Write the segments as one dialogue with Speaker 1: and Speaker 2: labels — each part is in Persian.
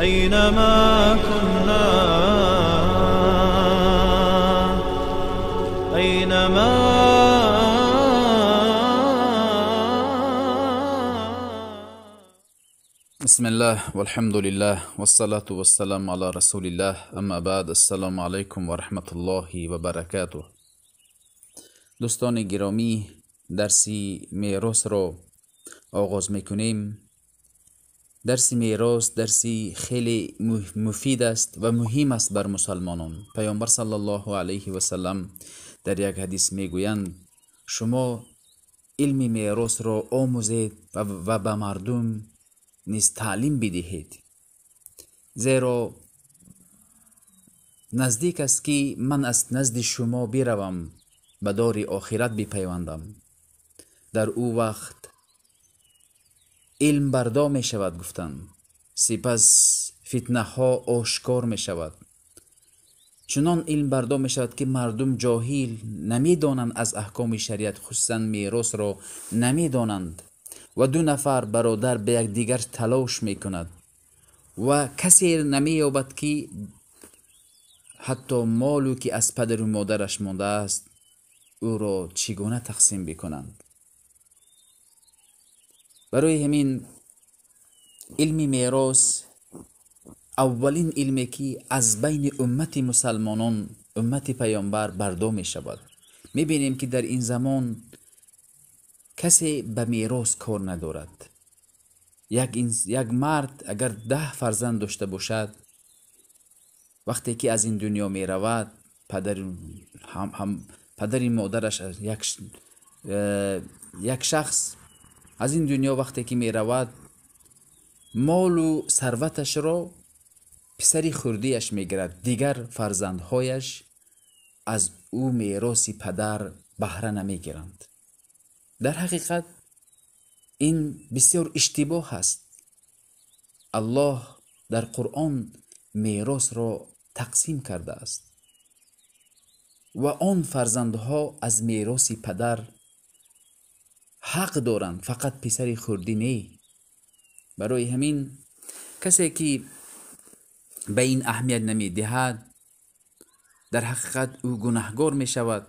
Speaker 1: أينما كنا أينما
Speaker 2: بسم الله والحمد لله والصلاة والسلام على رسول الله اما بعد. السلام علیکم و رحمت الله و برکاته. دوستان گرامی، درسی میراث را آغاز میکنیم. درسی میراث درسی خیلی مفید است و مهم است بر مسلمانان. پیامبر صلی الله علیه و سلم در یک حدیث میگویند شما علم میراث را آموزید و به مردم نیز تعلیم بدهید، زیرا نزدیک است که من از نزد شما بروم به دار آخرت بپیوندم. در او وقت علم بردا می شود گفتند، سپس فتنه ها آشکار می شود. چنان علم بردا می شود که مردم جاهل نمی دانند از احکام شریعت، خصوصا میراث را نمی دانند و دو نفر برادر به یک دیگر تلاش می کند و کسی نمی یابد که حتی مالو که از پدر و مادرش مانده است او را چگونه تقسیم بکنند. برای همین علم میراث اولین علمی که از بین امت مسلمانان، امت پیامبر بردا می شود. می بینیم که در این زمان کسی به میراث کار ندارد. یک مرد اگر 10 فرزند داشته باشد، وقتی که از این دنیا می رود، پدر مادرش یک شخص از این دنیا وقتی که می رود، مال و ثروتش را پسری خردیش می گیرد. دیگر فرزندهایش از او میراث پدر بهره نمی گیرند. در حقیقت این بسیار اشتباه است. الله در قرآن میراث را تقسیم کرده است و آن فرزندها از میراث پدر حق دارند، فقط پسر خردی نه. برای همین کسی که به این اهمیت نمی دهد در حقیقت او گناهگار می شود.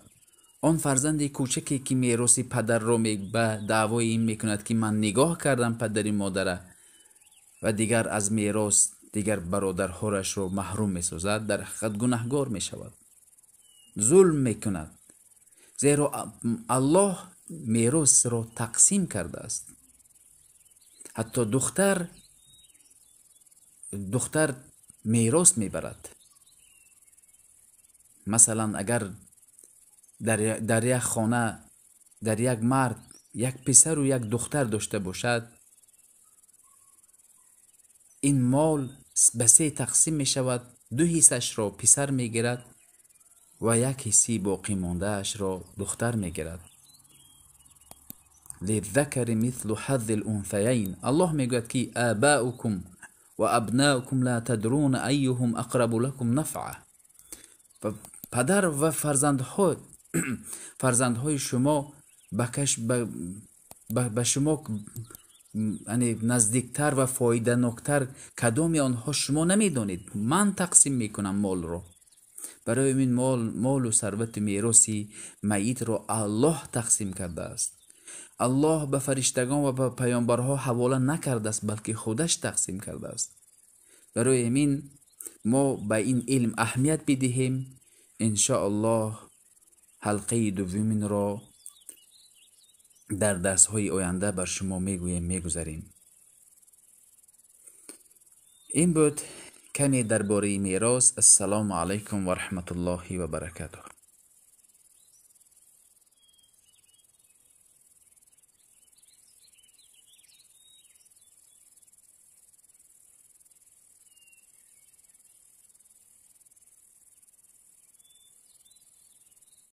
Speaker 2: آن فرزند کوچکی که میراث پدر را به دعوای این میکند که من نگاه کردم پدر مادره و دیگر از میراث دیگر برادرهایش را محروم میسازد، در حقیقت گناهگار می شود، ظلم میکند. زیرا الله میراث را تقسیم کرده است. حتی دختر میراث میبرد. مثلا اگر در یک خانه، در یک مرد یک پسر و یک دختر داشته باشد، این مال به 3 تقسیم می شود. 2 حصه‌اش را پسر می گیرد و 1 حصه باقی مانده اش را دختر می گیرد. للذکر مثل حظ الانثیین. الله می گوید که آباؤکم و ابناؤکم لا تدرون ایهم اقرب لكم نفعا. پدر و فرزندهای شما به شما نزدیکتر و فایده ناکتر کدام آنها شما نمیدانید. من تقسیم میکنم مال را. برای این مال و ثروت میراثی میت را الله تقسیم کرده است. الله به فرشتگان و به پیامبرها حواله نکرده است، بلکه خودش تقسیم کرده است. برای همین ما به این علم اهمیت بدهیم. ان شاء الله حلقه دوم را در درس‌های آینده بر شما میگذاریم. این بود کمی درباره میراث. السلام علیکم و رحمت الله و برکاته.